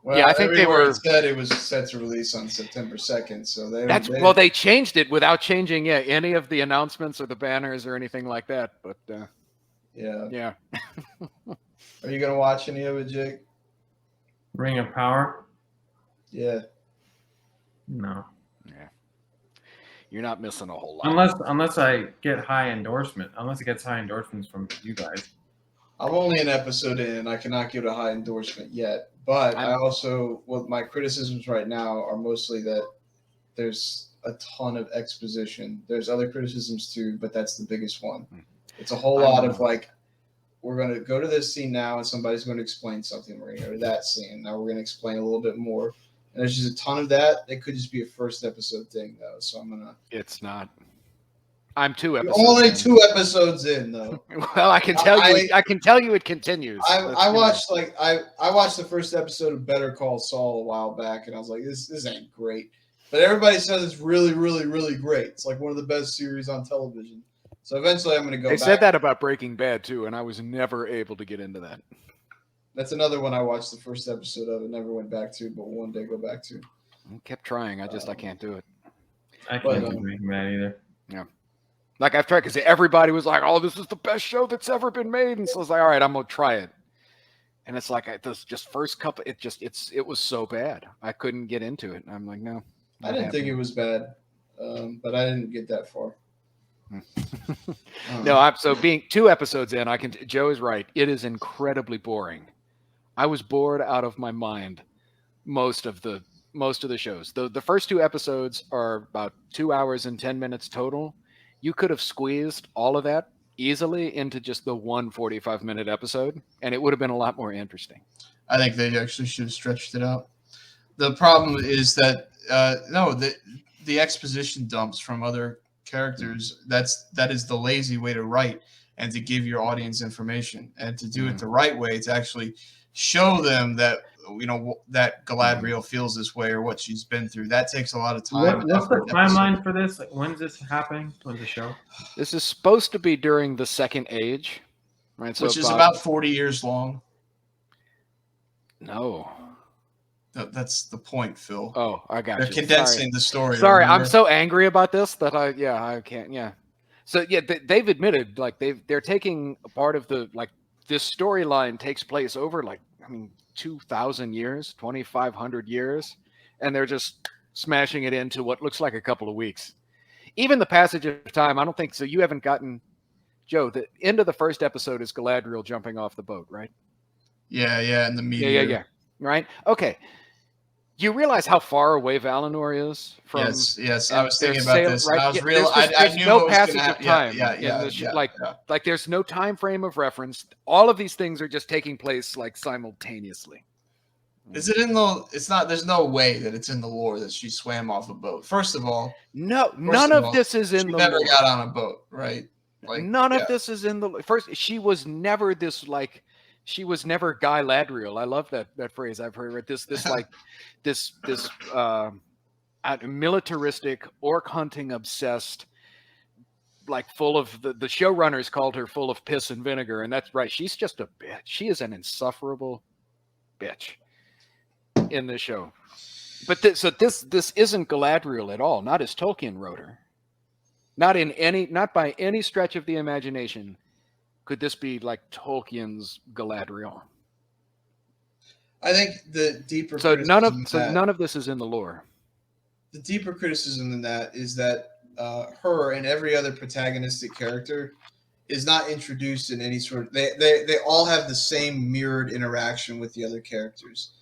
Well, Yeah, I think they everywhere were. it said it was set to release on September 2nd, so They changed it without changing any of the announcements or the banners or anything like that. But yeah. yeah, Are you gonna watch any of it, Jake? Ring of Power? Yeah. No. yeah, you're not missing a whole lot. Unless I get high endorsement. Unless it gets high endorsements from you guys. I'm only an episode in, and I cannot give it a high endorsement yet. But I also, my criticisms right now are mostly that there's a ton of exposition. There's other criticisms too, but that's the biggest one. It's a whole lot of like, we're going to go to this scene now, and somebody's going to explain something. We're going to go to that scene. Now we're going to explain a little bit more. And there's just a ton of that. It could just be a first episode thing, though. So I'm going to. It's not. I'm 2 episodes. Only in. 2 episodes in, though. Well, I can tell you. I can tell you it continues. I watched I watched the first episode of Better Call Saul a while back, and I was like, this ain't great. But everybody says it's really, really, really great. It's like one of the best series on television. So eventually, I'm going to go. They said that about Breaking Bad too, and I was never able to get into that. That's another one I watched the first episode of and never went back to, but one day go back to. I kept trying. I can't do it. I can't do Breaking Bad either. Yeah. Like I've tried because everybody was like, "Oh, this is the best show that's ever been made," and so I was like, "All right, I'm gonna try it." And it's like this just first couple, it was so bad, I couldn't get into it. And I'm like, no, I didn't think it was bad, but I didn't get that far. No, so being 2 episodes in, Joe is right. It is incredibly boring. I was bored out of my mind most of the shows. The first 2 episodes are about 2 hours and 10 minutes total. You could have squeezed all of that easily into just the 1 45-minute episode, and it would have been a lot more interesting. I think they actually should have stretched it out. The problem is that the exposition dumps from other characters, that is the lazy way to write and to give your audience information, and to do it the right way, to actually show them that that Galadriel feels this way or what she's been through. That takes a lot of time. What's the timeline for this? Like, when's this happening? When's the show? This is supposed to be during the Second Age, right? So which is about 40 years long. No. That's the point, Phil. Oh, I got you. They're condensing the story. Sorry, remember? I'm so angry about this that I can't. Yeah. So yeah, they've admitted like they're taking a part of the this storyline takes place over 2,000 years, 2,500 years, and they're just smashing it into what looks like a couple of weeks. Even the passage of time, I don't think so. You haven't gotten, Joe. The end of the first episode is Galadriel jumping off the boat, right? Yeah, and the meteor. Yeah. Right. Okay. You realize how far away Valinor is from? Yes. I was thinking about this. Right? I was there's knew no what was passage gonna of time. Like there's no time frame of reference. All of these things are just taking place simultaneously. Is it in the? It's not. There's no way that it's in the lore that she swam off a boat. First of all, none of this is in the lore. She never got on a boat, right? None of this is in the first. She was never this She was never Guy Ladriel. I love that phrase. I've heard this militaristic, orc hunting obsessed, full of the showrunners called her full of piss and vinegar, and that's right. She's just a bitch. She is an insufferable bitch in this show. But this isn't Galadriel at all. Not as Tolkien wrote her. Not by any stretch of the imagination. Could this be like Tolkien's Galadriel? I think the deeper none of this is in the lore. The deeper criticism in that is that her and every other protagonistic character is not introduced in any sort of. They all have the same mirrored interaction with the other characters.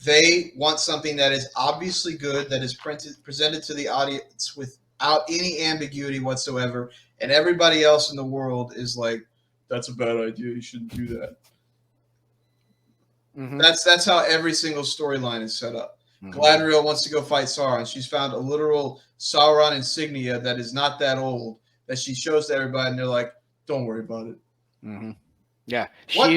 They want something that is obviously good, that is presented to the audience without any ambiguity whatsoever, and everybody else in the world is like, that's a bad idea. You shouldn't do that. Mm-hmm. That's how every single storyline is set up. Mm-hmm. Galadriel wants to go fight Sauron. She's found a literal Sauron insignia that is not that old that she shows to everybody, and they're like, "Don't worry about it." Mm-hmm. Yeah, what?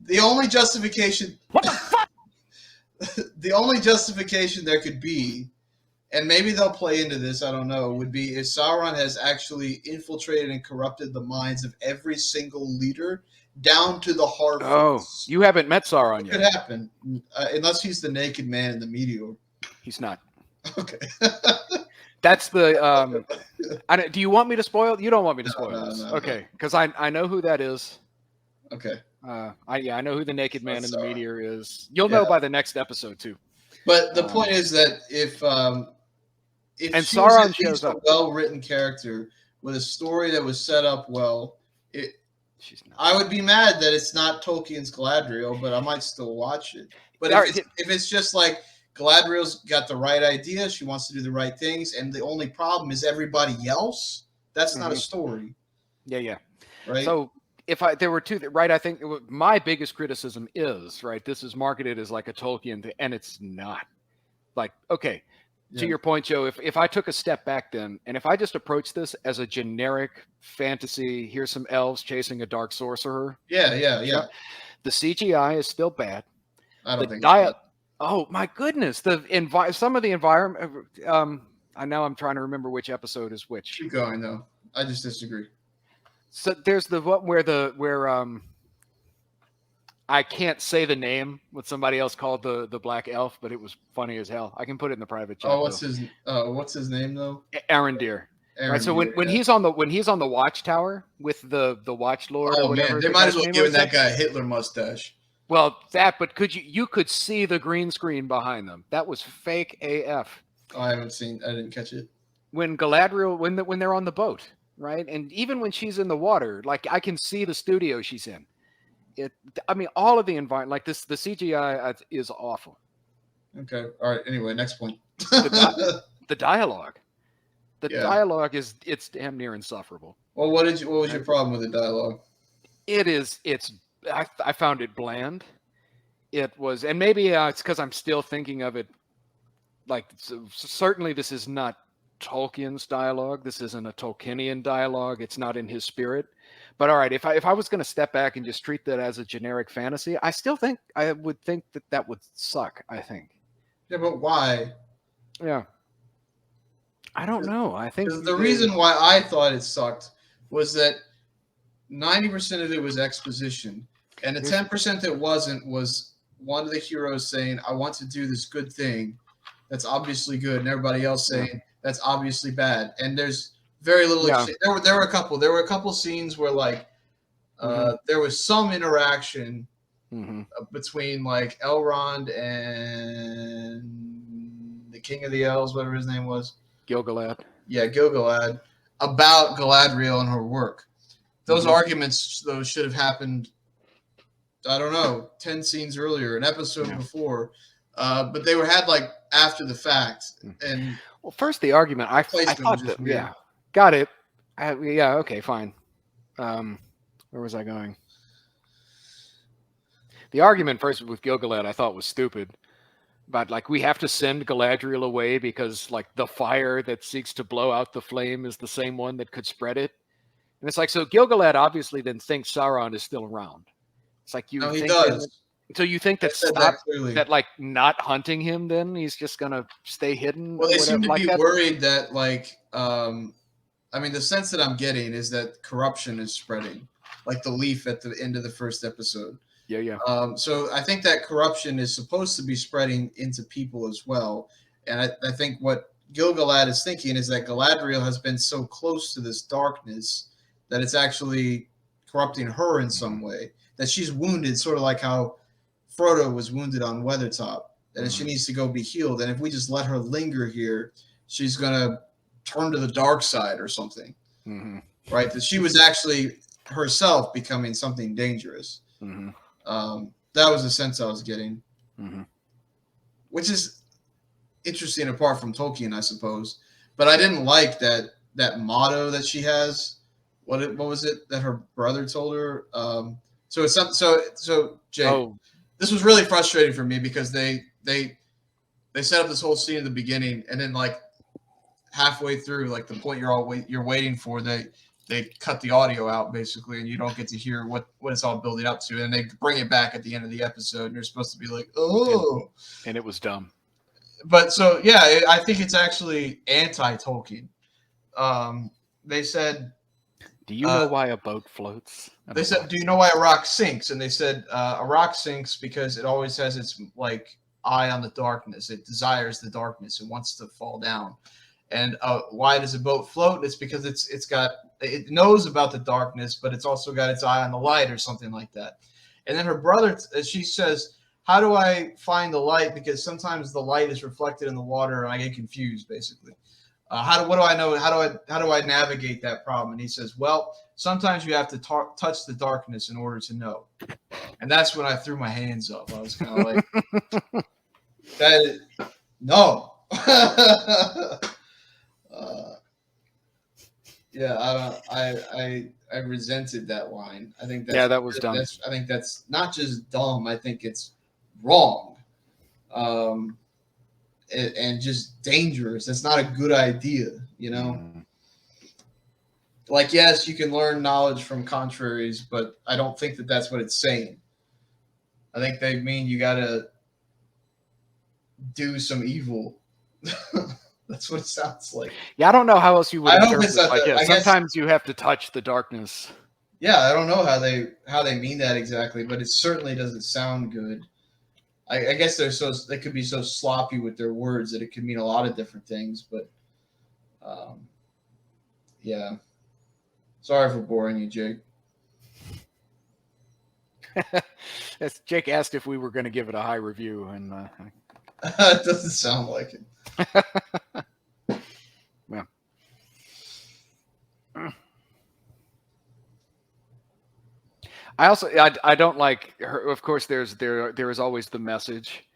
The only justification. What the fuck? The only justification there could be and maybe they'll play into this, I don't know, would be if Sauron has actually infiltrated and corrupted the minds of every single leader down to the Oh, Harfoots. you haven't met Sauron It could yet. happen, unless he's the naked man in the meteor. He's not. Okay. That's the. Do you want me to spoil? You don't want me to No, spoil no, this, no, no. okay? Because I know who that is. Okay. I know who the naked man That's in the Sauron. meteor is. You'll Yeah. know by the next episode too. But the point is that if and she Sauron was at shows least a up. well-written character with a story that was set up well, She's not. I would be mad that it's not Tolkien's Galadriel, but I might still watch it. But All if right, it's just like Galadriel's got the right idea, she wants to do the right things, and the only problem is everybody else, that's not a story, Yeah. right? So if there were two, right? I think my biggest criticism is right. This is marketed as like a Tolkien thing, and it's not. Like, okay, to Yeah. your point, Joe. If I took a step back then, and if I just approached this as a generic fantasy, here's some elves chasing a dark sorcerer. Yeah. The CGI is still bad. I don't The think diet. Oh my goodness! Some of the environment. I know I'm trying to remember which episode is which. keep going though. I just disagree. So there's the what where I can't say the name what somebody else called the black elf, but it was funny as hell. I can put it in the private chat. Oh, what's his name though? Arendir. Right. So when he's on the watchtower with the watch lord. Oh or whatever man, they the might guy's as well name give was, that guy a Hitler mustache. Well, but you could see the green screen behind them. That was fake AF. Oh, I didn't catch it. When Galadriel when they're on the boat, right? And even when she's in the water, like I can see the studio she's in. All of the environment, like this, the CGI is awful. Okay. All right. Anyway, next point. The dialogue, Yeah. dialogue it's damn near insufferable. Well, what was your problem with the dialogue? I found it bland. It was, and maybe it's because I'm still thinking of it. Like certainly, this is not Tolkien's dialogue. This isn't a Tolkienian dialogue. It's not in his spirit. But all right, if I was going to step back and just treat that as a generic fantasy, I would think that would suck. I think. Yeah, but why? Yeah. I don't know. I think The reason why I thought it sucked was that 90% of it was exposition, and the 10% that wasn't was one of the heroes saying, "I want to do this good thing," that's obviously good, and everybody else saying that's obviously bad. And there's very little. Yeah. There were a couple scenes where like there was some interaction between like Elrond and the King of the Elves, whatever his name was. Gil-galad. Yeah, Gil-galad, about Galadriel and her work. Those arguments, though, should have happened, I don't know, 10 scenes earlier, an episode before. But they had like after the fact. And well, first the argument, I thought that, yeah, got it. Yeah, okay, fine. Where was I going? The argument first with Gil-galad I thought was stupid. But like we have to send Galadriel away because like the fire that seeks to blow out the flame is the same one that could spread it. And it's like, so Gil-galad obviously then thinks Sauron is still around. It's like you. No, he think does. So you think that that like not hunting him, then he's just gonna stay hidden? Well, they seem to like be that? worried that like the sense that I'm getting is that corruption is spreading, like the leaf at the end of the first episode. Yeah. So I think that corruption is supposed to be spreading into people as well. And I think what Gil-galad is thinking is that Galadriel has been so close to this darkness that it's actually corrupting her in some way, that she's wounded, sort of like how Frodo was wounded on Weathertop, and she needs to go be healed. And if we just let her linger here, she's going to turn to the dark side or something, right? That she was actually herself becoming something dangerous. That was the sense I was getting, which is interesting apart from Tolkien, I suppose. But I didn't like that motto that she has. What was it that her brother told her? So it's so Jay, this was really frustrating for me because they set up this whole scene at the beginning, and then like halfway through, like the point you're waiting for, they cut the audio out basically, and you don't get to hear what it's all building up to, and they bring it back at the end of the episode, and you're supposed to be like, oh, and it was dumb. but so yeah, I think it's actually anti-Tolkien. They said, Do you know why a boat floats? they said, "Do you know why a rock sinks?" And they said, "A rock sinks because it always has its like eye on the darkness. It desires the darkness and wants to fall down." And why does a boat float? It's because it knows about the darkness, but it's also got its eye on the light or something like that. And then her brother, she says, "How do I find the light? Because sometimes the light is reflected in the water, and I get confused, basically. What do I know? How do I navigate that problem?" And he says, "Well, sometimes you have to touch the darkness in order to know." And that's when I threw my hands up. I was kind of like, "That no." Yeah, I resented that line. I think that was dumb. I think that's not just dumb. I think it's wrong, and just dangerous. That's not a good idea. Like, yes, you can learn knowledge from contraries, but I don't think that that's what it's saying. I think they mean you gotta do some evil. That's what it sounds like. Yeah, I don't know how else you would. I hope it's not like, that. I guess, sometimes you have to touch the darkness. yeah, I don't know how they mean that exactly, but it certainly doesn't sound good. I guess they could be so sloppy with their words that it could mean a lot of different things. But yeah, sorry for boring you, Jake. Jake asked if we were going to give it a high review, and it doesn't sound like it. Well, I don't like her. Of course, there is always the message.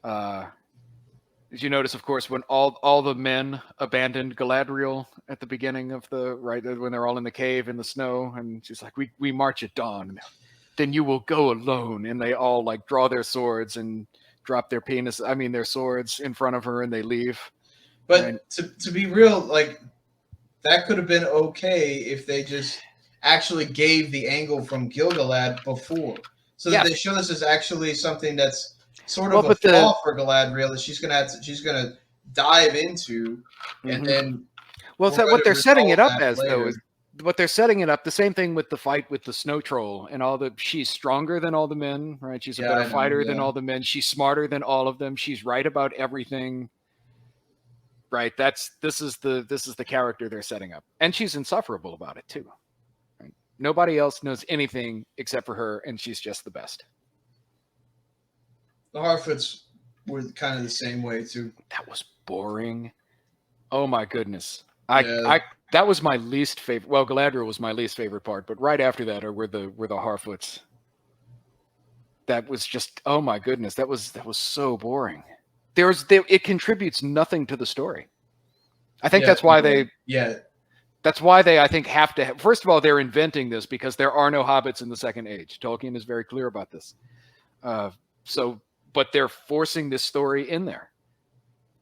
As you notice, of course, when all the men abandoned Galadriel at the beginning of when they're all in the cave in the snow, and she's like, "We march at dawn, then you will go alone," and they all like draw their swords and drop their their swords in front of her, and they leave. But to be real, like, that could have been okay if they just actually gave the angle from Gil-galad before, so that they show this as actually something that's sort of a flaw for Galadriel that she's gonna dive into, and then. Well, what they're setting it up as later. Though is what they're setting it up. The same thing with the fight with the snow troll and all the. She's stronger than all the men, right? She's a better fighter than all the men. She's smarter than all of them. She's right about everything. Right. This is the character they're setting up, and she's insufferable about it too. Right? Nobody else knows anything except for her, and she's just the best. The Harfoots were kind of the same way too. That was boring. Oh my goodness. That was my least favorite. Well, Galadriel was my least favorite part, but right after that were the Harfoots. That was just, oh my goodness, that was so boring. It contributes nothing to the story. I think that's why that's why they, I think, have to first of all, they're inventing this because there are no hobbits in the Second Age. Tolkien is very clear about this. But they're forcing this story in there.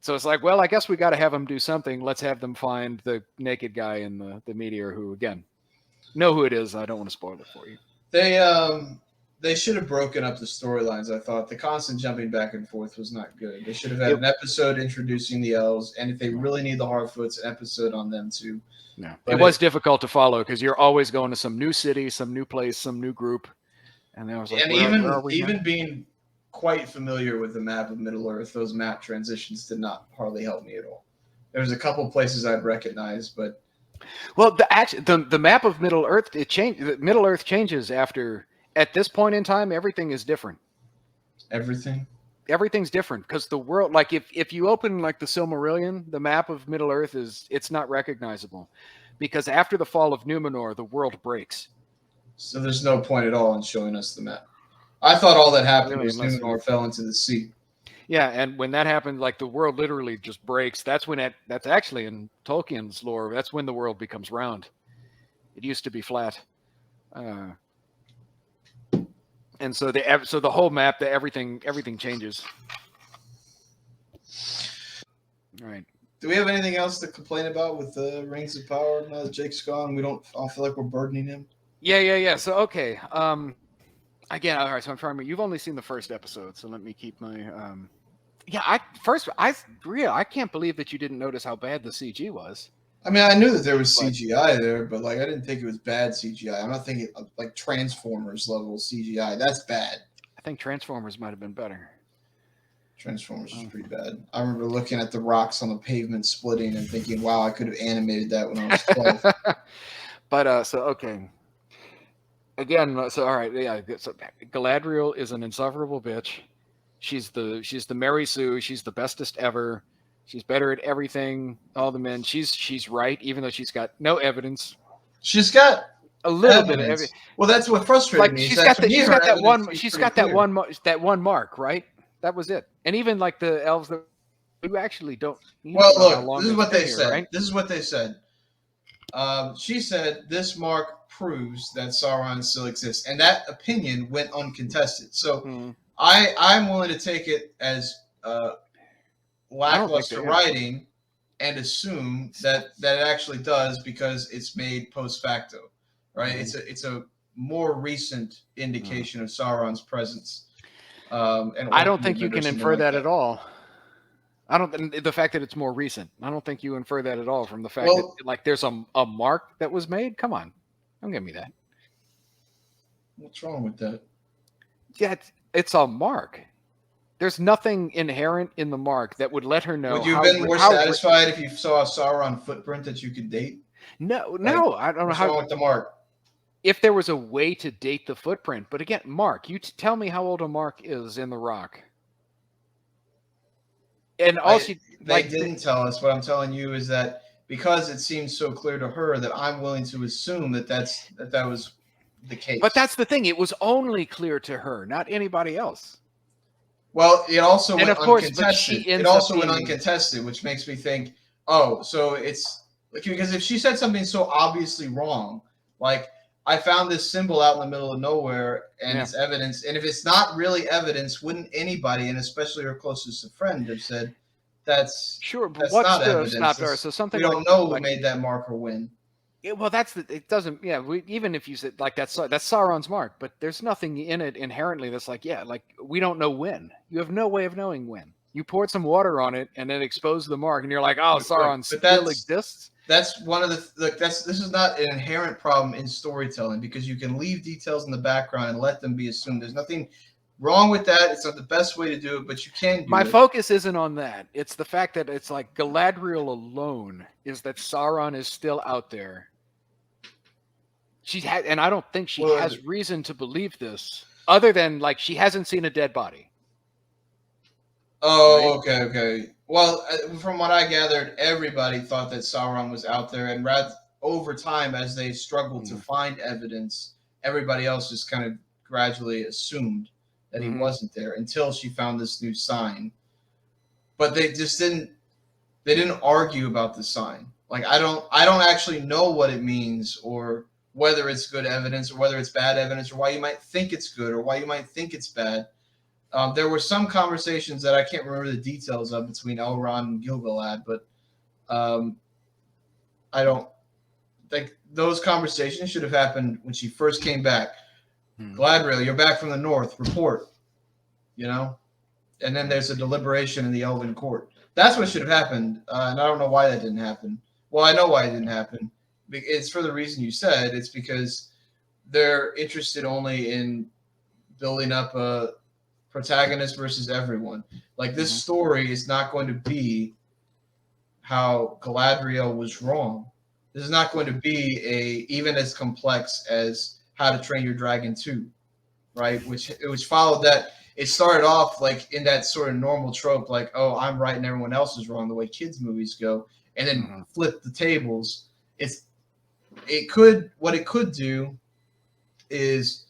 So it's like, well, I guess we got to have them do something. Let's have them find the naked guy in the meteor who, again, know who it is. I don't want to spoil it for you. They should have broken up the storylines, I thought. The constant jumping back and forth was not good. They should have had an episode introducing the elves, and if they really need the Harfoots, an episode on them too. No. It was difficult to follow because you're always going to some new city, some new place, some new group. And I was like, even being quite familiar with the map of Middle-earth, those map transitions did not hardly help me at all. There was a couple places I'd recognize, but well, the map of Middle-earth, it changed. Middle-earth changes after. At this point in time, everything is different. Everything's different because the world, like if you open like the Silmarillion, the map of Middle-earth it's not recognizable because after the fall of Numenor, the world breaks. So there's no point at all in showing us the map. I thought all that happened was Numenor fell into the sea. Yeah, and when that happened, like the world literally just breaks. That's when that's actually in Tolkien's lore. That's when the world becomes round. It used to be flat. And so the whole map, everything changes. All right. Do we have anything else to complain about with the Rings of Power now that Jake's gone? I don't feel like we're burdening him. Yeah. So okay. Again, all right. So I'm trying. You've only seen the first episode, so let me keep my. Yeah, I can't believe that you didn't notice how bad the CG was. I mean, I knew that there was But- CGI there, but like I didn't think it was bad CGI. I'm not thinking like Transformers level CGI. That's bad. I think Transformers might have been better. Transformers was pretty bad. I remember looking at the rocks on the pavement splitting and thinking, "Wow, I could have animated that when I was 12." But so okay. Again, so all right, yeah. So Galadriel is an insufferable bitch. She's the Mary Sue. She's the bestest ever. She's better at everything. All the men. She's right, even though she's got no evidence. She's got A little bit of evidence. evidence. Well, that's what frustrated Like me. she's is got for me, she's her got that evidence one. was She's pretty got that clear. that one mark, right? That was it. And even like the elves that you actually don't. You Well, don't know how look, long this is they've what been they here, said. right? This is what they said. She said this mark proves that Sauron still exists, and that opinion went uncontested. So Hmm. I'm willing to take it as lackluster they are. writing and assume that it actually does because it's made post facto, right? Mhm. It's a more recent indication of Sauron's presence. And I don't Orc think you movement or can something infer like that at all. I don't. The fact that it's more recent. I don't think you infer that at all from the fact Well- that like there's a mark that was made. Come on, don't give me that. What's wrong with that? Yeah, it's a mark. There's nothing inherent in the mark that would let her know. Would you have been more satisfied if you saw a Sauron footprint that you could date? No, I don't know What's how. wrong with the mark? If there was a way to date the footprint, but again, Mark, you tell me how old a mark is in the rock. And also, They didn't tell us. What I'm telling you is that because it seems so clear to her, that I'm willing to assume that that was the case. But that's the thing; it was only clear to her, not anybody else. Well, it also And went of course, but uncontested. she ends It also up went being- uncontested, which makes me think, oh, so it's like because if she said something so obviously wrong, like I found this symbol out in the middle of nowhere and Yeah. it's evidence, and if it's not really evidence, wouldn't anybody, and especially her closest friend, have said that's Sure, but that's what's not to have evidence. stopped her? It's- So something we don't like, know who like made that mark or when. yeah, well, it doesn't. Yeah, even if you said like that's Sauron's mark, but there's nothing in it inherently that's like like we don't know when. You have no way of knowing when. You poured some water on it and then exposed the mark, and you're like, oh, Sauron But still that's- exists. That's one of the look. This is not an inherent problem in storytelling because you can leave details in the background and let them be assumed. There's nothing wrong with that. It's not the best way to do it, but you can do My it. focus isn't on that. It's the fact that it's like Galadriel alone is that Sauron is still out there. She had, and I don't think she Well, has reason to believe this, other than like she hasn't seen a dead body. Oh, okay. Well, from what I gathered, everybody thought that Sauron was out there, and over time, as they struggled to find evidence, everybody else just kind of gradually assumed that he wasn't there until she found this new sign. But they just didn't. They didn't argue about the sign. Like I don't actually know what it means or whether it's good evidence or whether it's bad evidence or why you might think it's good or why you might think it's bad. There were some conversations that I can't remember the details of between Elrond and Gil-galad, but I don't think those conversations should have happened when she first came back. Galadriel, you're back from the north. Report. And then there's a deliberation in the Elven court. That's what should have happened, and I don't know why that didn't happen. Well, I know why it didn't happen. It's for the reason you said. It's because they're interested only in building up a protagonist versus everyone. Like this story is not going to be how Galadriel was wrong. This is not going to be even as complex as How to Train Your Dragon 2, right? Which followed that. It started off like in that sort of normal trope, like, oh, I'm right and everyone else is wrong, the way kids' movies go, and then flip the tables. What it could do is,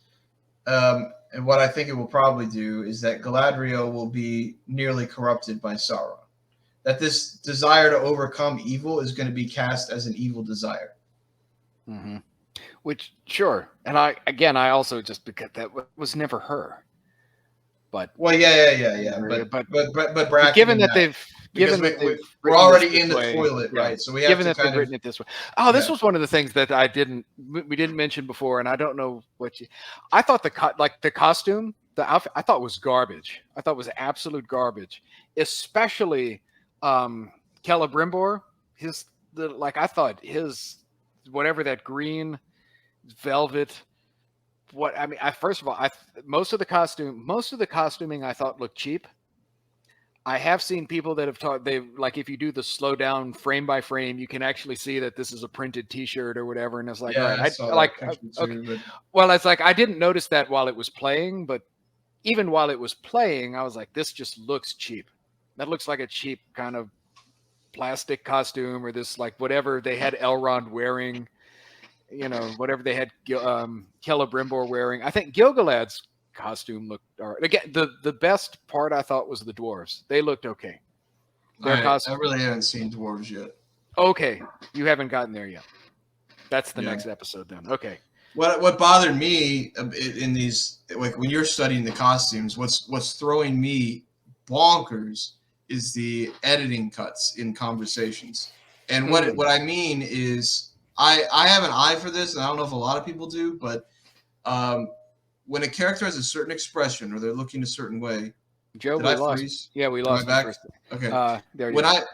and what I think it will probably do is that Galadriel will be nearly corrupted by Sauron. That this desire to overcome evil is going to be cast as an evil desire. Which, sure. And I also just because that was never her. But well, yeah. But Bracken given that they've Because that they've we're written already this in the way, toilet, yeah, right? So we have given to that they've kind of written it this way. Oh, this Yeah. was one of the things that we didn't mention before, and I don't know I thought the costume, the outfit, I thought was garbage. I thought was absolute garbage, especially Celebrimbor. I thought his whatever that green velvet. First of all, most of the costuming I thought looked cheap. I have seen people that have taught if you do the slow down frame by frame, you can actually see that this is a printed T-shirt or whatever, and it's like, yeah, all right, I saw like that picture okay. too, but Well, it's like I didn't notice that while it was playing, but even while it was playing, I was like, this just looks cheap. That looks like a cheap kind of plastic costume, or this like whatever they had Elrond wearing, whatever they had Celebrimbor wearing. I think Gilgalad's costume looked all right. Again, the best part I thought was the dwarves. They looked okay. I really haven't seen dwarves yet. Okay, you haven't gotten there yet. That's the Yeah. next episode then. Okay. What bothered me in these, like when you're studying the costumes, what's throwing me bonkers is the editing cuts in conversations. And what I mean is I have an eye for this, and I don't know if a lot of people do, but when a character has a certain expression or they're looking a certain way, Joe, did we I lost. freeze? Yeah, we Am I lost. back? First. Okay. There you When go.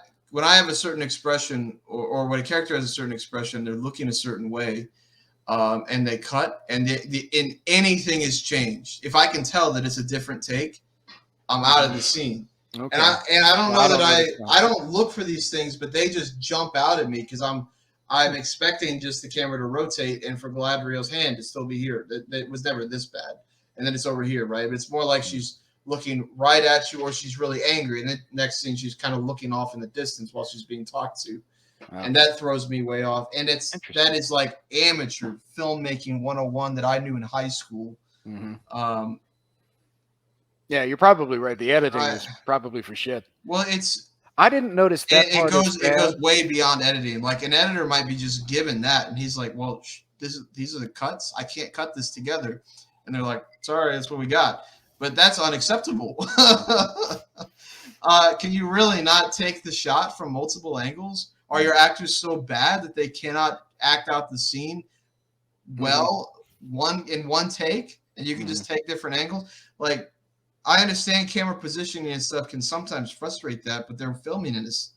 I have a certain expression, or when a character has a certain expression, they're looking a certain way, and they cut, and in anything is changed. If I can tell that it's a different take, I'm out of the scene. Okay. And I don't know that really I don't look for these things, but they just jump out at me because I'm expecting just the camera to rotate and for Galadriel's hand to still be here. That was never this bad, and then it's over here, right? But it's more like she's looking right at you, or she's really angry, and then next scene she's kind of looking off in the distance while she's being talked to. Wow. And that throws me way off. And that is like amateur filmmaking 101 that I knew in high school. Mm-hmm. Yeah, you're probably right. The editing is probably for shit. Well, I didn't notice that it goes way beyond editing. Like an editor might be just given that, and he's like, "Well, these are the cuts. I can't cut this together," and they're like, "Sorry, that's what we got." But that's unacceptable. Can you really not take the shot from multiple angles? Are your actors so bad that they cannot act out the scene well in one take, and you can just take different angles? Like, I understand camera positioning and stuff can sometimes frustrate that, but they're filming in this.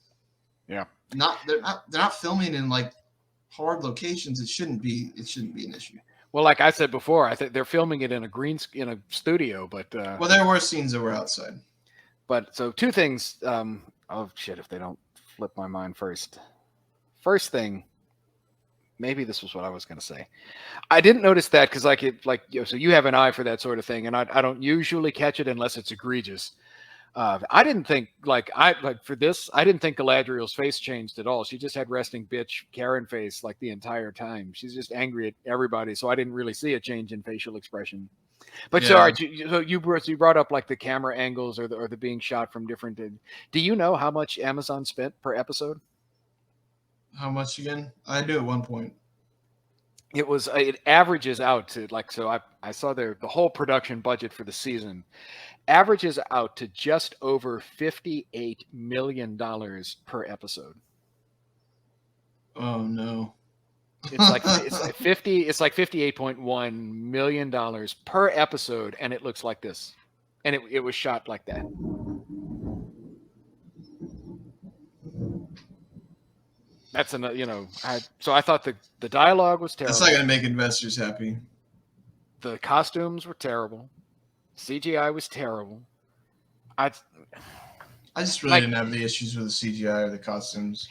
Yeah. They're not filming in like hard locations. It shouldn't be an issue. Well, like I said before, I think they're filming it in a studio, but well, there were scenes that were outside. But so two things. Oh shit! If they don't flip my mind first. First thing, maybe this was what I was going to say. I didn't notice that because so you have an eye for that sort of thing, and I don't usually catch it unless it's egregious. I didn't think for this. I didn't think Galadriel's face changed at all. She just had resting bitch Karen face like the entire time. She's just angry at everybody, so I didn't really see a change in facial expression. But sorry, so you brought up like the camera angles or the being shot from different. Do you know how much Amazon spent per episode? How much again? I knew at one point. It averages out to I saw the whole production budget for the season averages out to just over $58 million per episode. Oh no. It's like $58.1 million per episode, and it looks like this. And it was shot like that. That's so I thought the dialogue was terrible. That's not going to make investors happy. The costumes were terrible. CGI was terrible. I just really didn't have the issues with the CGI or the costumes.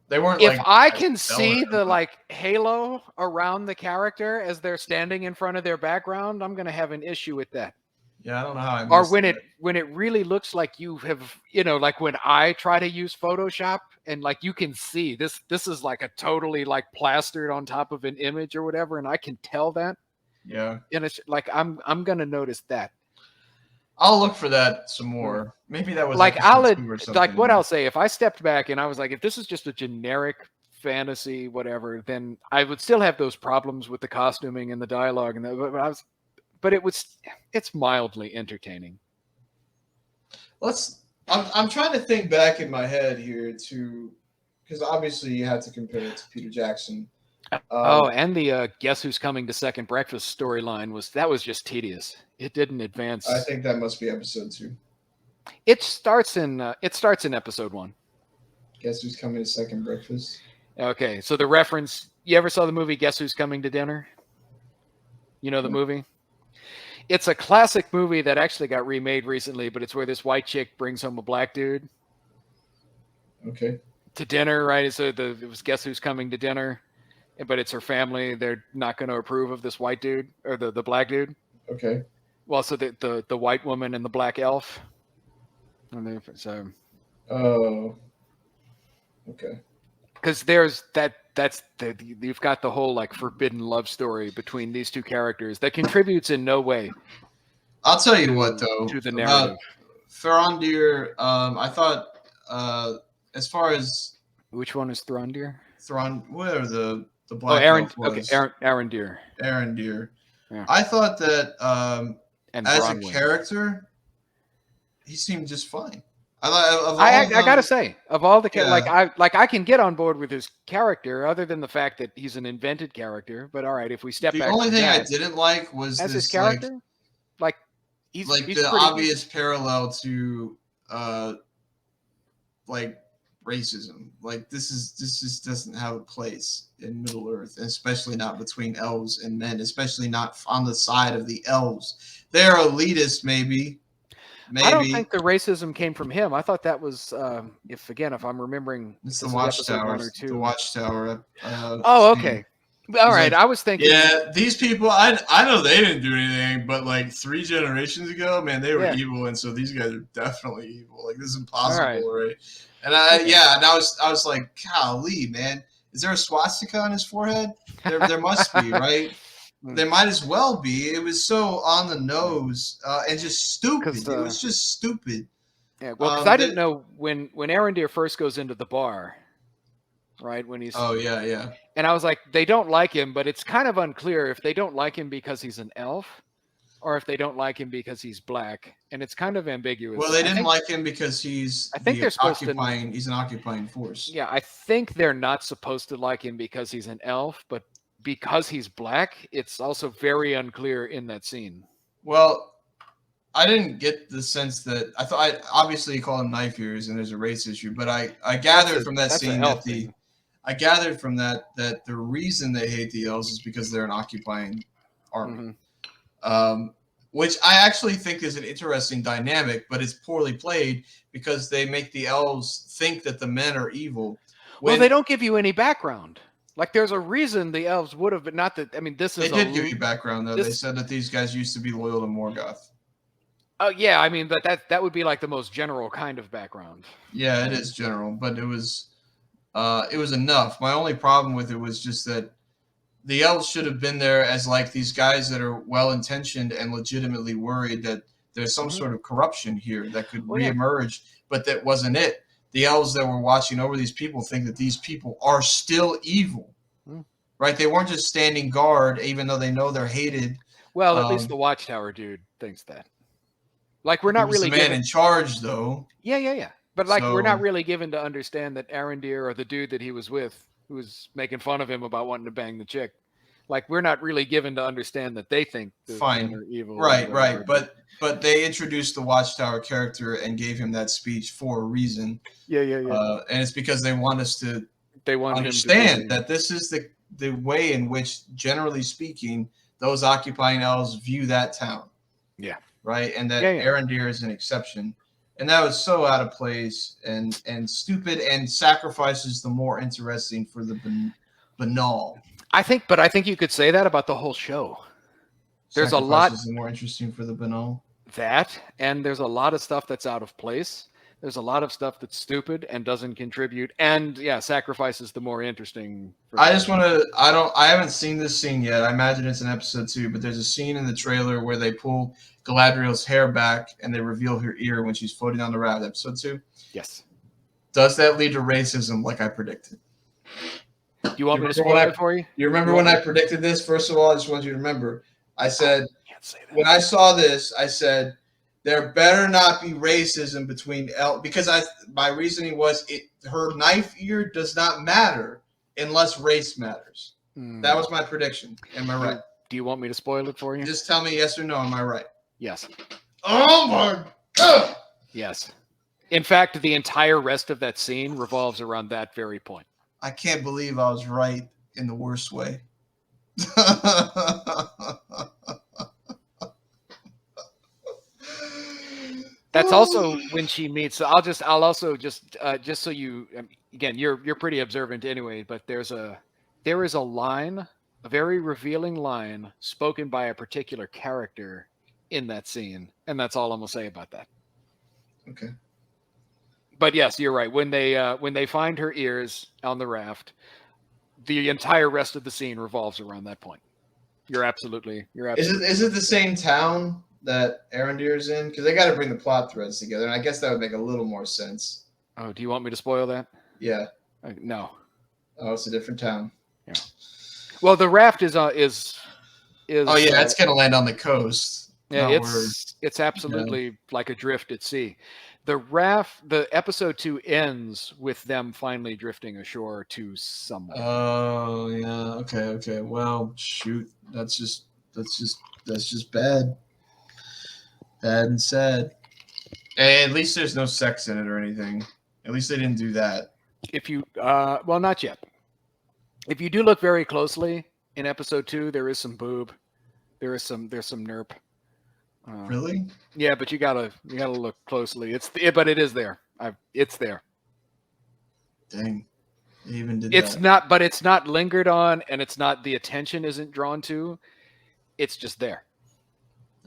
They weren't. If I can see the halo around the character as they're standing in front of their background, I'm going to have an issue with that. Yeah, I don't know how I. Or when it really looks like you have, like when I try to use Photoshop and you can see this is like a totally plastered on top of an image or whatever, and I can tell that. Yeah. And it's like I'm going to notice that. I'll look for that some more. Maybe that was what I'll say if I stepped back and I was like, if this is just a generic fantasy, whatever, then I would still have those problems with the costuming and the dialogue but it's mildly entertaining. Let's I'm trying to think back in my head here to, because obviously you have to compare it to Peter Jackson. Oh, and the Guess Who's Coming to Second Breakfast storyline was just tedious. It didn't advance. I think that must be episode 2. It starts in episode 1. Guess Who's Coming to Second Breakfast? Okay, so the reference. You ever saw the movie Guess Who's Coming to Dinner? You know the movie? It's a classic movie that actually got remade recently, but it's where this white chick brings home a black dude. Okay. To dinner, right? So it was Guess Who's Coming to Dinner, but it's her family. They're not going to approve of this white dude or the black dude. Okay. Well, so the white woman and the black elf. And so. Oh. Okay. Because you've got the whole like forbidden love story between these two characters that contributes in no way. I'll tell you what though, to the narrative. Throndir, I thought as far as which one is Throndir? Whatever the black elf was. Okay, Arondir. Arondir. Yeah. I thought that and as Bronwyn. a character, he seemed just fine. I gotta say, of all the I can get on board with his character, other than the fact that he's an invented character. But all right, if we step back, the only thing I didn't like was as this, his character, he's the obvious parallel to like racism. Like this just doesn't have a place in Middle Earth, and especially not between elves and men, especially not on the side of the elves. They're elitist, maybe. I don't think the racism came from him. I thought that was, if I'm remembering, it's the Watchtower. The Watchtower. Oh, okay. All right. I was thinking. Yeah, these people. I know they didn't do anything, but like 3 generations ago, man, they were evil, and so these guys are definitely evil. Like this is impossible, right? And and I was like, golly, man, is there a swastika on his forehead? There must be, right? There might as well be. It was so on the nose and just stupid. It was just stupid. Yeah, well, because I didn't know when Arondir first goes into the bar, right? When he's yeah. And I was like, they don't like him, but it's kind of unclear if they don't like him because he's an elf, or if they don't like him because he's black, and it's kind of ambiguous. Well, they didn't like him because he's an occupying force. Yeah, I think they're not supposed to like him because he's an elf, but because he's black, it's also very unclear in that scene. Well, I didn't get the sense that obviously you call them knife ears and there's a race issue, but I gathered from that scene that the reason they hate the elves is because they're an occupying army. Mm-hmm. Which I actually think is an interesting dynamic, but it's poorly played because they make the elves think that the men are evil. Well, they don't give you any background. Like, there's a reason the elves would have, but not that. I mean, this is. They did give you background, though. They said that these guys used to be loyal to Morgoth. Oh yeah, I mean, but that would be like the most general kind of background. Yeah, it is general, but it was enough. My only problem with it was just that the elves should have been there as like these guys that are well intentioned and legitimately worried that there's some sort of corruption here that could reemerge, but that wasn't it. The elves that were watching over these people think that these people are still evil, right? They weren't just standing guard, even though they know they're hated. Well, at least the Watchtower dude thinks that. Like, we're not really the man in charge, though. Yeah. But like, we're not really given to understand that Arondir, or the dude that he was with, who was making fun of him about wanting to bang the chick, like, we're not really given to understand that they think the men are evil. Right. But they introduced the Watchtower character and gave him that speech for a reason. Yeah. And it's because they want us to understand that this is the way in which, generally speaking, those occupying elves view that town. Yeah. Right. And that Arondir is an exception. And that was so out of place and stupid, and sacrifices the more interesting for the banal. I think you could say that about the whole show. There's a lot more interesting for the banal. And there's a lot of stuff that's out of place. There's a lot of stuff that's stupid and doesn't contribute, and sacrifices the more interesting. I haven't seen this scene yet. I imagine it's in episode 2, but there's a scene in the trailer where they pull Galadriel's hair back and they reveal her ear when she's floating on the raft. Episode 2. Yes. Does that lead to racism, like I predicted? Do you want me to spoil it for you? You remember when I predicted this? First of all, I just want you to remember. I said, when I saw this, I said, there better not be racism between because my reasoning was her knife ear does not matter unless race matters. That was my prediction. Am I right? Do you want me to spoil it for you? Just tell me yes or no. Am I right? Yes. Oh my God! Yes. In fact, the entire rest of that scene revolves around that very point. I can't believe I was right in the worst way. That's also when she meets. I'll also just so you again, you're pretty observant anyway. But there is a line, a very revealing line spoken by a particular character in that scene, and that's all I'm gonna say about that. Okay. But yes, you're right. When they find her ears on the raft, the entire rest of the scene revolves around that point. You're absolutely. Is it the same town that Arendir's in? Because they got to bring the plot threads together, and I guess that would make a little more sense. Oh, do you want me to spoil that? Yeah. No. Oh, it's a different town. Yeah. Well, the raft is. Oh yeah, it's gonna land on the coast. Yeah, it's absolutely like adrift at sea. The episode 2 ends with them finally drifting ashore to somewhere. Oh yeah, okay. Well, shoot, that's just bad. Bad and sad. Hey, at least there's no sex in it or anything. At least they didn't do that. If you well, not yet. If you do look very closely in episode 2, there is some boob. There's some nerp. Really? Yeah, but you gotta look closely. But it is there. It's there. Dang, they even did. It's not, but it's not lingered on, and it's not. The attention isn't drawn to. It's just there.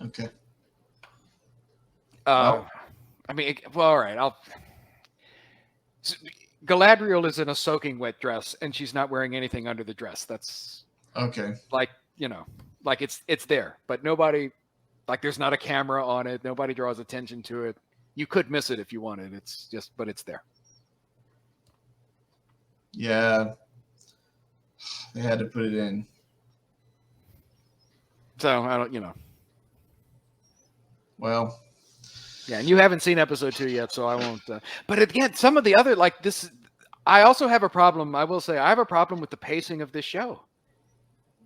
Okay. I mean, well, all right. Galadriel is in a soaking wet dress, and she's not wearing anything under the dress. That's okay. Like it's there, but nobody. Like there's not a camera on it. Nobody draws attention to it. You could miss it if you wanted. But it's there. Yeah. They had to put it in. So I don't, Well. Yeah, and you haven't seen episode 2 yet, so I won't. But again, some of the other like this, I also have a problem. I will say I have a problem with the pacing of this show.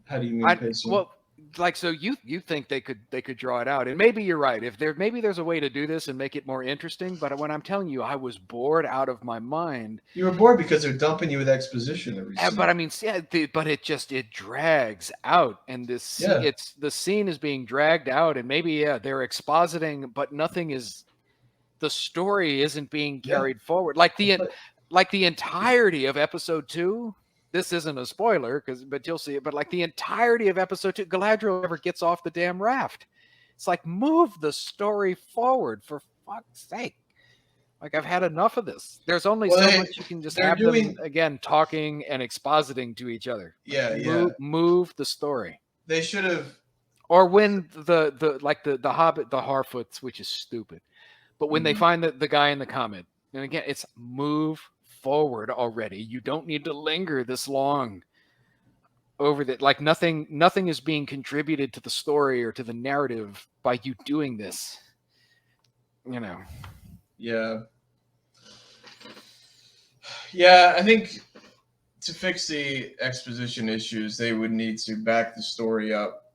How do you mean pacing? Well, like so you think they could draw it out, and maybe you're right. If maybe there's a way to do this and make it more interesting, but when I'm telling you I was bored out of my mind. You were bored because they're dumping you with exposition every scene. But I mean, but it drags out, and the scene is being dragged out, and maybe they're expositing, but the story isn't being carried forward like the entirety of episode 2. This isn't a spoiler, but you'll see it. But like the entirety of episode 2, Galadriel never gets off the damn raft. It's like, move the story forward for fuck's sake. Like I've had enough of this. There's only so much you can just have them again talking and expositing to each other. Move the story. They should have. Or when the Hobbit, the Harfoots, which is stupid. But when they find the guy in the comet, and again, it's move forward already. You don't need to linger this long over that. Like nothing is being contributed to the story or to the narrative by you doing this. Yeah. Yeah, I think to fix the exposition issues, they would need to back the story up.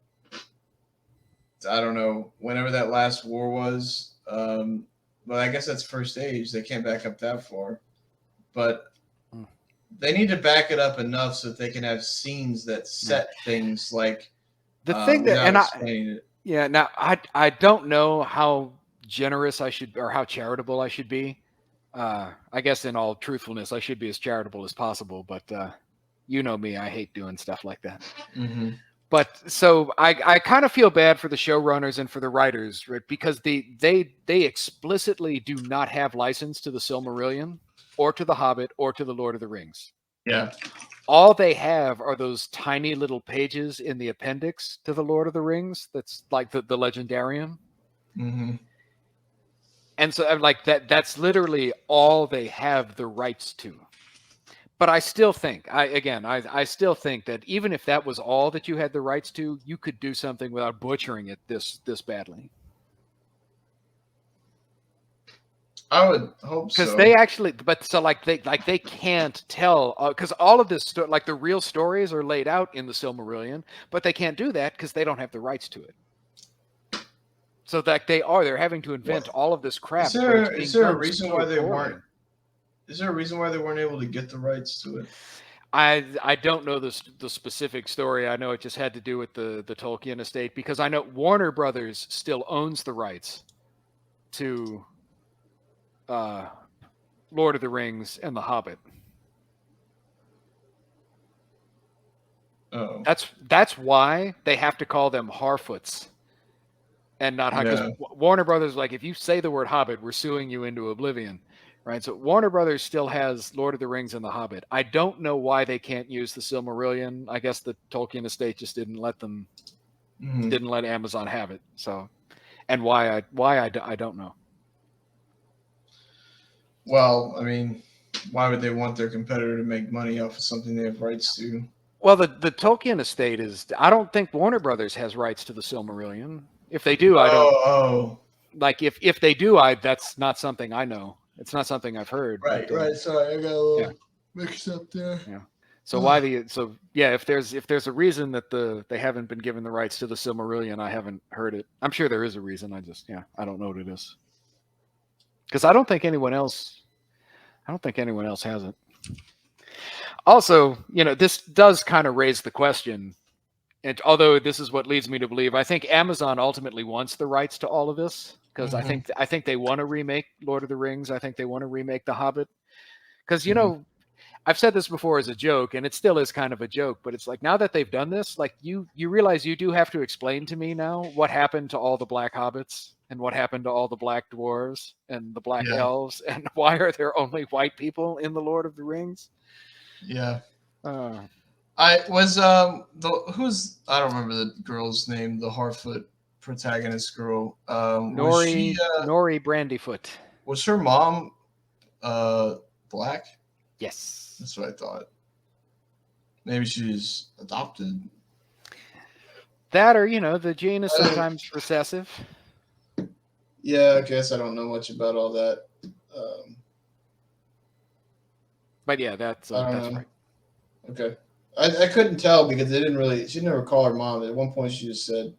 I don't know, whenever that last war was. But I guess that's First Age. They can't back up that far. But they need to back it up enough so that they can have scenes that set things like the thing that, and explaining it. Yeah. Now I don't know how generous I should or how charitable I should be. I guess in all truthfulness, I should be as charitable as possible. But you know me, I hate doing stuff like that. Mm-hmm. But so I kind of feel bad for the showrunners and for the writers, right? Because they explicitly do not have license to the Silmarillion, or to the Hobbit, or to the Lord of the Rings. Yeah. All they have are those tiny little pages in the appendix to the Lord of the Rings. That's like the Legendarium. Mm-hmm. And so like that's literally all they have the rights to. But I still think, I still think that even if that was all that you had the rights to, you could do something without butchering it this badly. I would hope so. Because they actually, but so like they can't tell because all of this like the real stories are laid out in the Silmarillion, but they can't do that because they don't have the rights to it. So that they're having to invent all of this crap. Is there a reason why they weren't? Is there a reason why they weren't able to get the rights to it? I don't know the specific story. I know it just had to do with the Tolkien estate because I know Warner Brothers still owns the rights to Lord of the Rings and The Hobbit. Oh, that's why they have to call them Harfoots and not because Warner Brothers like if you say the word Hobbit, we're suing you into oblivion. Right, so Warner Brothers still has Lord of the Rings and The Hobbit. I don't know why they can't use the Silmarillion. I guess the Tolkien estate just didn't let them, didn't let Amazon have it. So, and why I don't know. Well, I mean, why would they want their competitor to make money off of something they have rights to? Well, the Tolkien estate is. I don't think Warner Brothers has rights to the Silmarillion. If they do, I don't. Oh. Like if they do, that's not something I know. It's not something I've heard. Right, but, right. Sorry, I got a little mixed up there. Yeah. So why if there's a reason that they haven't been given the rights to the Silmarillion, I haven't heard it. I'm sure there is a reason. I don't know what it is. Because I don't think anyone else has it. Also, this does kind of raise the question. And although this is what leads me to believe, I think Amazon ultimately wants the rights to all of this. Because I think they want to remake Lord of the Rings. I think they want to remake The Hobbit. Because I've said this before as a joke, and it still is kind of a joke. But it's like now that they've done this, like you realize you do have to explain to me now what happened to all the black hobbits and what happened to all the black dwarves and the black elves and why are there only white people in the Lord of the Rings? Yeah. I don't remember the girl's name, the Harfoot protagonist girl. Nori Brandyfoot. Was her mom black? Yes. That's what I thought. Maybe she's adopted. That or, the gene is sometimes recessive. Yeah, I guess I don't know much about all that. But yeah, that's right. Okay. I couldn't tell because they didn't really, she never called her mom. At one point she just said,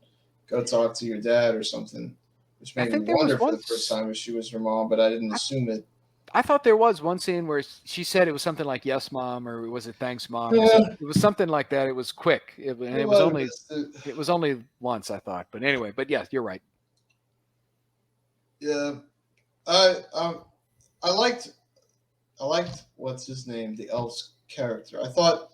go talk to your dad or something, which made me wonder for the first time if she was her mom, but I didn't assume it. I thought there was one scene where she said it was something like "Yes, Mom," or was it "Thanks, Mom"? Yeah. It was something like that. It was quick. It was only once, I thought. But anyway, yes, you're right. Yeah, I liked what's his name, the elf's character. I thought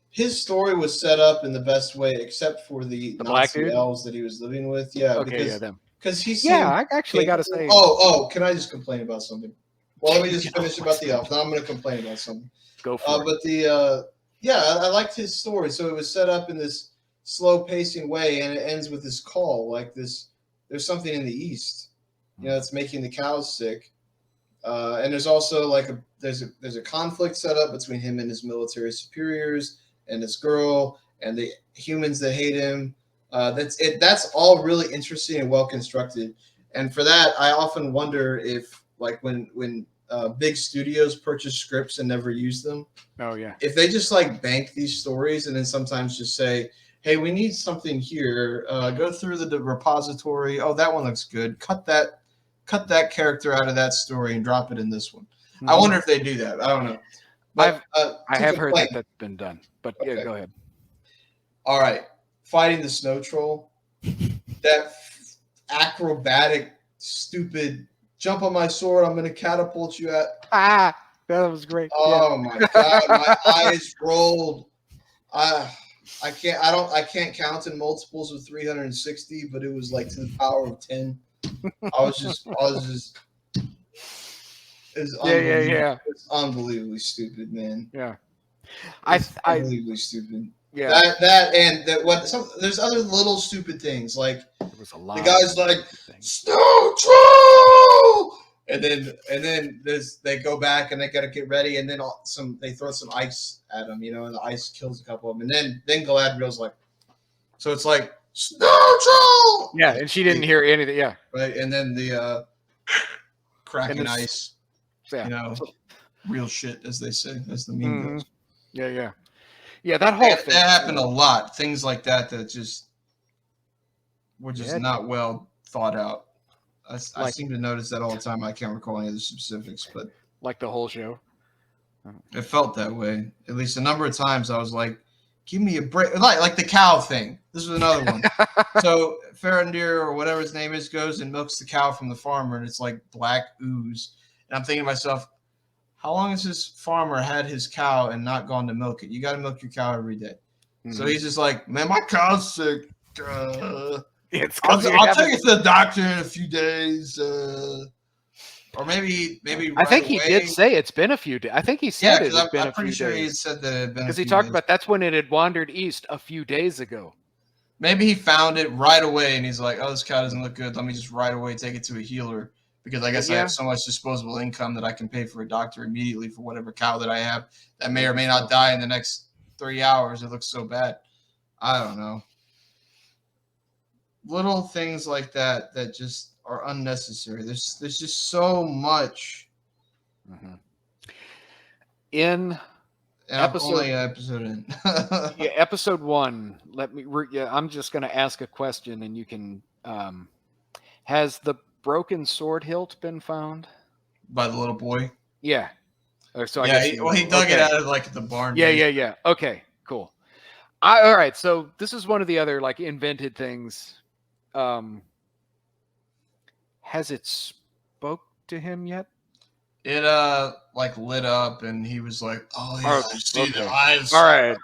his story was set up in the best way, except for the Nazi elves that he was living with. Yeah, okay, because he seemed, I actually got to say. Oh, can I just complain about something? Well, let me just finish about the elf. Now I'm going to complain about something. Go for it. But I liked his story. So it was set up in this slow pacing way, and it ends with this call like this. There's something in the east, that's making the cows sick. And there's also there's a conflict set up between him and his military superiors and this girl and the humans that hate him. That's all really interesting and well constructed. And for that, I often wonder if when big studios purchase scripts and never use them. Oh yeah. If they just bank these stories and then sometimes just say, hey, we need something here. Go through the repository. Oh, that one looks good. Cut that character out of that story and drop it in this one. Mm-hmm. I wonder if they do that. I don't know. But I have heard that that's been done. But okay. Yeah, go ahead. All right. Fighting the snow troll. That acrobatic, stupid jump on my sword. I'm going to catapult you at. That was great. Oh my God. My eyes rolled. I can't count in multiples of 360, but it was to the power of 10. I was just it's It's unbelievably stupid, man. Yeah. Unbelievably stupid. Yeah. There's other little stupid things there was a lot. The guy's snow troll, and then they go back and they gotta get ready, and then they throw some ice at him, and the ice kills a couple of them, and then Galadriel's so it's snow troll. Yeah, and she didn't hear anything. Yeah. Right, and then cracking it's- ice. Yeah. You know, So- real shit, as they say, as the meme Mhm. goes. Yeah. That whole That thing. happened a lot. Things like that just were just Yeah. not well thought out. I Like- seem to notice that all the time. I can't recall any of the specifics, but Like the whole show. it felt that way. At least a number of times I was like, give me a break. Like the cow thing. This was another one. So Farandir or whatever his name is goes and milks the cow from the farmer, and it's like black ooze. And I'm thinking to myself, how long has this farmer had his cow and not gone to milk it? You got to milk your cow every day. So Mhm. he's just like, man, my cow's sick. It's I'll 'cause you take haven't- it to the doctor in a few days. Or maybe I right think he away. did say it's been a few days. I think he Yeah, said it because had been I'm a pretty few sure he had days. said that it had been Because a he few talked days. about that's when it had wandered east a few days ago. Maybe he found it right away and he's like, oh, this cow doesn't look good. Let me just right away take it to a healer because I guess I Yeah. have so much disposable income that I can pay for a doctor immediately for whatever cow that I have that may or may not die in the next 3 hours. It looks so bad. I don't know. Little things like that just are unnecessary. There's just so much. Mhm. In And I'm Episode- only an episode in. episode 1, I'm just going to ask a question and you can. Has the broken sword hilt been found? By the little boy. Yeah. So I Yeah, guess he you dug it okay. out of like the barn. Yeah. Okay, cool. All right. So this is one of the other like invented things. Has it spoke to him yet? It like lit up and he was like, oh yeah, Oh, I see okay. the eyes. All right.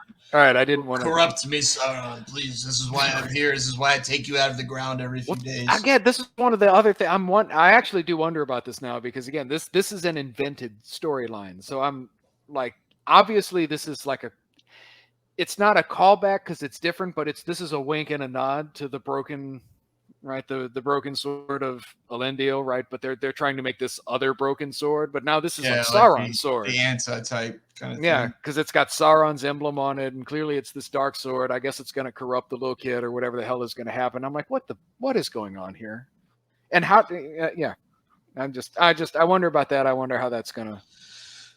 I didn't want to Corrupt me, Sauron, please. This is why I'm here. This is why I take you out of the ground every few days. Again, this is one of the other things. I actually do wonder about this now because again, this is an invented storyline. So I'm like, obviously, this is like it's not a callback because it's different, but this is a wink and a nod to the broken, right? The broken sword of Elendil, right? But they're trying to make this other broken sword, but now this is like Sauron's sword. The anti-type kind of Yeah, thing. because it's got Sauron's emblem on it, and clearly it's this dark sword. I guess it's going to corrupt the little kid or whatever the hell is going to happen. I'm like, what is going on here? And how? Yeah, I wonder about that. I wonder how that's going to,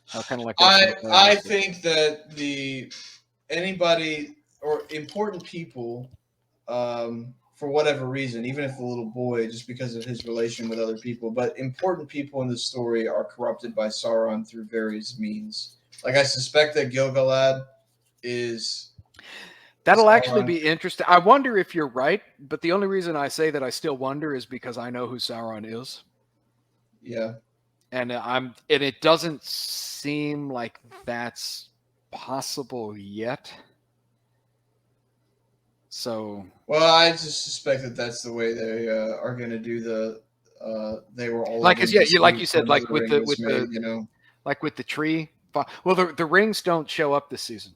how kind of like. I think that anybody or important people, for whatever reason, even if the little boy, just because of his relation with other people, but important people in the story are corrupted by Sauron through various means. Like I suspect that Gil-galad is. That'll actually be interesting. I wonder if you're right, but the only reason I say that I still wonder is because I know who Sauron is. Yeah. And it doesn't seem like that's possible yet. So. Well, I just suspect that that's the way they are going to do the. They were all like, yeah, like you said, like with the like with the tree. Well, the rings don't show up this season.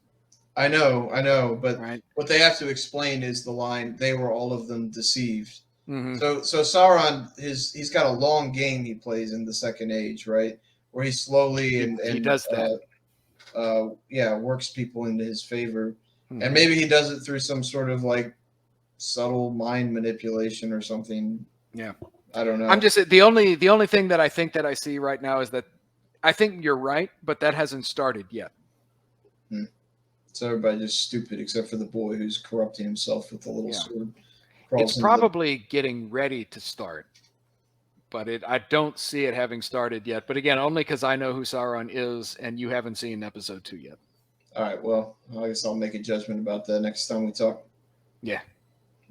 I know, but right. What they have to explain is the line, they were all of them deceived. Mm-hmm. So Sauron, he's got a long game he plays in the Second Age, right? Where he slowly and he does that. Works people into his favor. Mm-hmm. And maybe he does it through some sort of like subtle mind manipulation or something. Yeah. I don't know. I'm just the only thing that I think that I see right now is that I think you're right, but that hasn't started yet. So everybody just stupid except for the boy who's corrupting himself with the little sword. It's probably getting ready to start, but I don't see it having started yet. But again, only because I know who Sauron is, and you haven't seen episode 2 yet. All right. Well, I guess I'll make a judgment about that next time we talk. Yeah.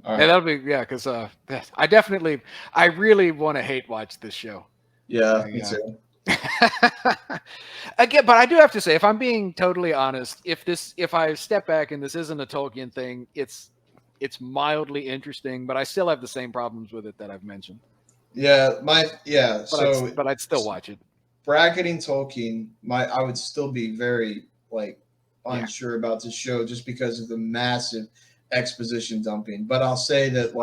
All right. Yeah, that'll be because I really want to hate watch this show. Yeah, me too. Again, but I do have to say, if I'm being totally honest, if I step back and this isn't a Tolkien thing, it's mildly interesting, but I still have the same problems with it that I've mentioned. Yeah, but I'd still watch it. Bracketing Tolkien, I would still be very unsure about this show just because of the massive exposition dumping. But I'll say that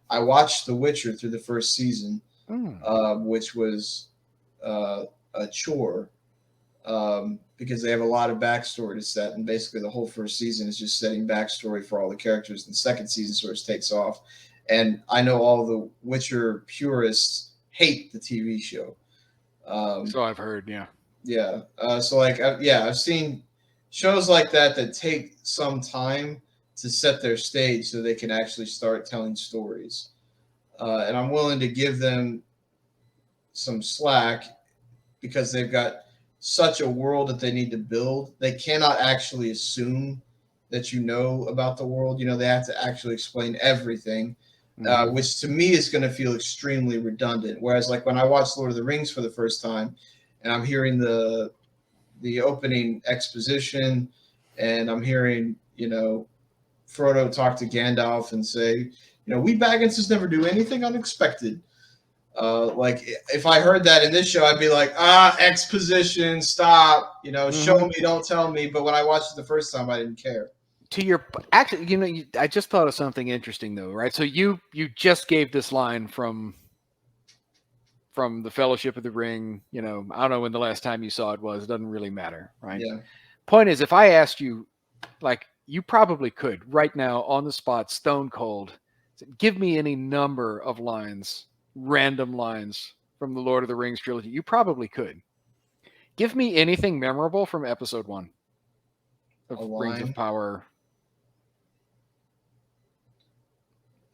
I watched The Witcher through the first season, which was a chore because they have a lot of backstory to set, and basically the whole first season is just setting backstory for all the characters. And the second season sort of takes off, and I know all the Witcher purists hate the TV show. So I've heard, yeah. Yeah. So like, I've seen shows like that that take some time to set their stage so they can actually start telling stories. And I'm willing to give them some slack because they've got such a world that they need to build. They cannot actually assume that you know about the world. You know, they have to actually explain everything, which to me is going to feel extremely redundant. Whereas, like when I watched Lord of the Rings for the first time, and I'm hearing the opening exposition, and I'm hearing Frodo talk to Gandalf and say, we Bagginses never do anything unexpected. Like if I heard that in this show, I'd be like, exposition, stop, show me, don't tell me. But when I watched it the first time, I didn't care. To your actually, I just thought of something interesting though, right? So you just gave this line from the Fellowship of the Ring. I don't know when the last time you saw it was. It doesn't really matter, right? Yeah. Point is, if I asked you, like, you probably could right now on the spot, stone cold, give me any number of lines, random lines from the Lord of the Rings trilogy. You probably could. Give me anything memorable from episode 1 of Rings of Power.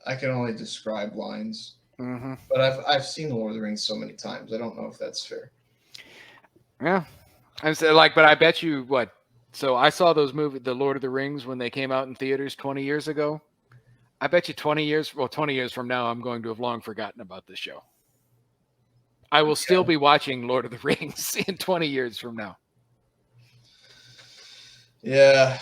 I can only describe lines, Mm-hmm. but I've seen Lord of the Rings so many times. I don't know if that's fair. Yeah, and so, but I bet you what. So I saw those movies, The Lord of the Rings, when they came out in theaters 20 years ago. I bet you 20 years from now, I'm going to have long forgotten about this show. I will still be watching Lord of the Rings in 20 years from now. Yeah.